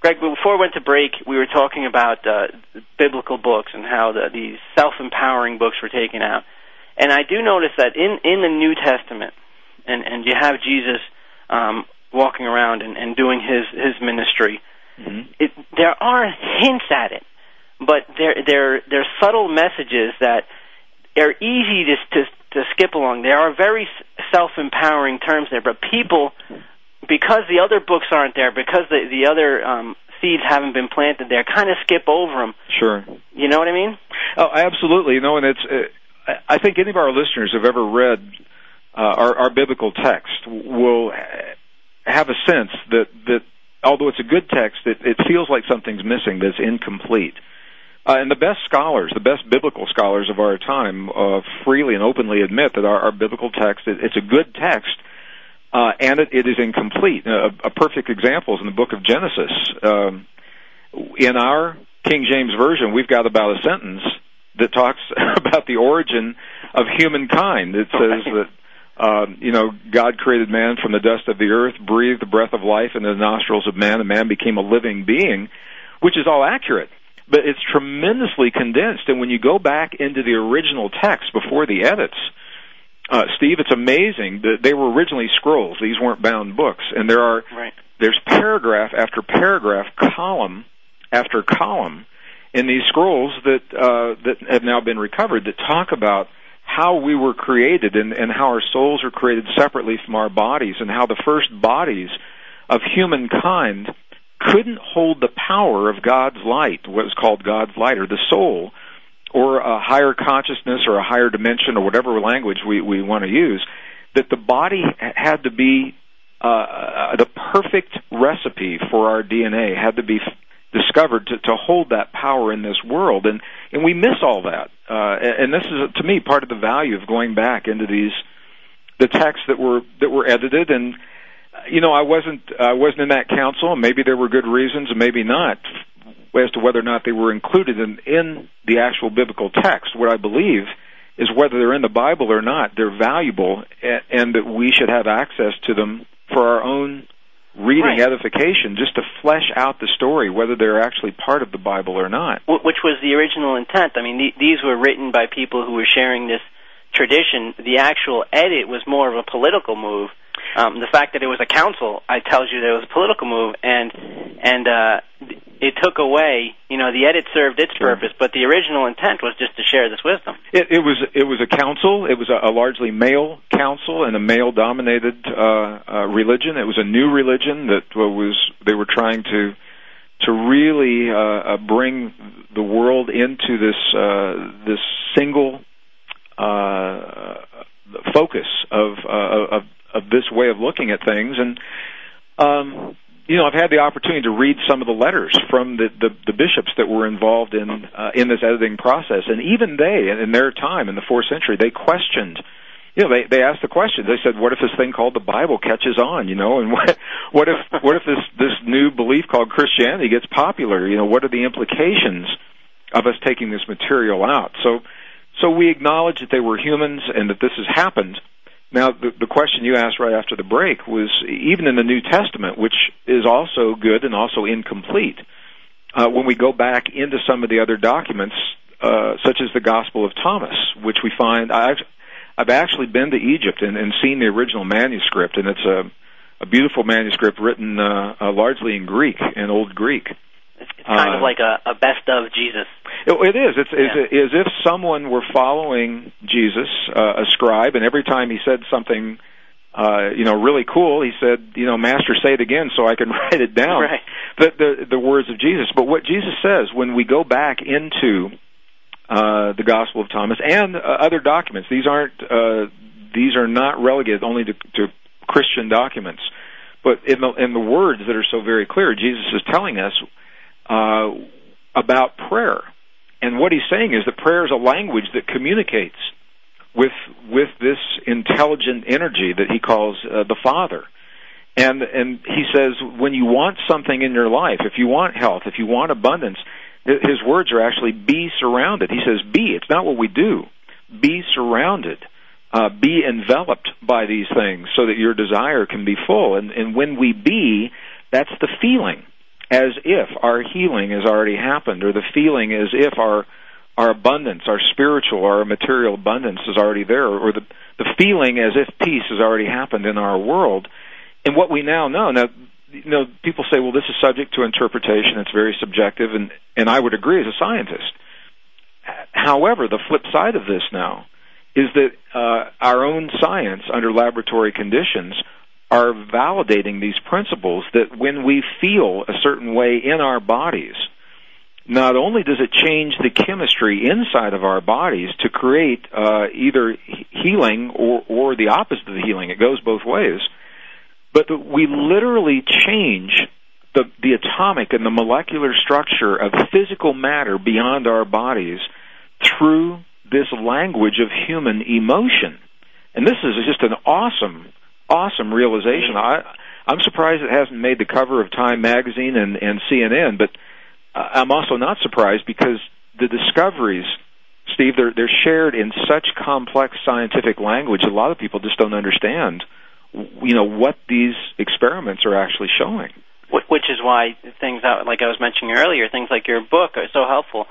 Greg, before we went to break, we were talking about biblical books and how these self-empowering books were taken out. And I do notice that in the New Testament, and you have Jesus walking around and doing his ministry, there are hints at it, but they're subtle messages that are easy to skip along. There are very self-empowering terms there, but people, because the other books aren't there, because the other seeds haven't been planted there, kind of skip over them. Sure. You know what I mean? Oh, absolutely. You know, and it's. I think any of our listeners who have ever read our biblical text will have a sense that although it's a good text, it feels like something's missing, that's incomplete. And the best scholars, the best biblical scholars of our time, freely and openly admit that our biblical text, it's a good text, and it is incomplete. A perfect example is in the book of Genesis. In our King James Version, we've got about a sentence that talks about the origin of humankind. It says that, God created man from the dust of the earth, breathed the breath of life into the nostrils of man, and man became a living being, which is all accurate. But it's tremendously condensed. And when you go back into the original text before the edits, Steve, it's amazing that they were originally scrolls. These weren't bound books. And there's paragraph after paragraph, column after column in these scrolls that have now been recovered that talk about how we were created and how our souls are created separately from our bodies, and how the first bodies of humankind couldn't hold the power of God's light, what is called God's light, or the soul, or a higher consciousness or a higher dimension, or whatever language we want to use, that the body had to be the perfect recipe for our DNA, had to be discovered to hold that power in this world, and we miss all that. And this is, to me, part of the value of going back into the texts that were edited. And I wasn't in that council, and maybe there were good reasons, and maybe not, as to whether or not they were included in the actual biblical text. What I believe is whether they're in the Bible or not, they're valuable, and that we should have access to them for our own reading edification, just to flesh out the story, whether they're actually part of the Bible or not. Which was the original intent. I mean, these were written by people who were sharing this tradition. The actual edit was more of a political move. The fact that it was a council, tells you that it was a political move, and it took away, the edit served its purpose, but the original intent was just to share this wisdom. It was a council. It was a largely male council and a male-dominated religion. It was a new religion that they were trying to really bring the world into this single focus of this way of looking at things. And I've had the opportunity to read some of the letters from the bishops that were involved in this editing process, and even they, in their time in the 4th century, they questioned. They asked the question. They said, "What if this thing called the Bible catches on? And what if this new belief called Christianity gets popular? What are the implications of us taking this material out?" So we acknowledge that they were humans and that this has happened. Now, the question you asked right after the break was, even in the New Testament, which is also good and also incomplete, when we go back into some of the other documents, such as the Gospel of Thomas, which we find, I've actually been to Egypt and seen the original manuscript, and it's a beautiful manuscript written largely in Greek, in Old Greek. It's kind of like a best of Jesus. It is. It's as if someone were following Jesus, a scribe, and every time he said something, really cool, he said, "Master, say it again so I can write it down." Right. The words of Jesus. But what Jesus says when we go back into the Gospel of Thomas and other documents, these are not relegated only to Christian documents, but in the words that are so very clear, Jesus is telling us about prayer. And what he's saying is that prayer is a language that communicates with this intelligent energy that he calls the Father. And he says, when you want something in your life, if you want health, if you want abundance, his words are actually be surrounded. He says be. It's not what we do. Be surrounded. Be enveloped by these things so that your desire can be full. And when we be, that's the feeling. as if our healing has already happened, or the feeling as if our abundance, our spiritual, our material abundance is already there, or the feeling as if peace has already happened in our world. And what we now know, people say, well, this is subject to interpretation, it's very subjective, and I would agree as a scientist. However, the flip side of this now is that our own science, under laboratory conditions, are validating these principles that when we feel a certain way in our bodies, not only does it change the chemistry inside of our bodies to create either healing or the opposite of the healing, it goes both ways, but that we literally change the atomic and the molecular structure of physical matter beyond our bodies through this language of human emotion. And this is just an awesome realization. I'm surprised it hasn't made the cover of Time magazine and CNN, but I'm also not surprised because the discoveries, Steve, they're shared in such complex scientific language a lot of people just don't understand, what these experiments are actually showing. Which is why things like I was mentioning earlier, things like your book are so helpful.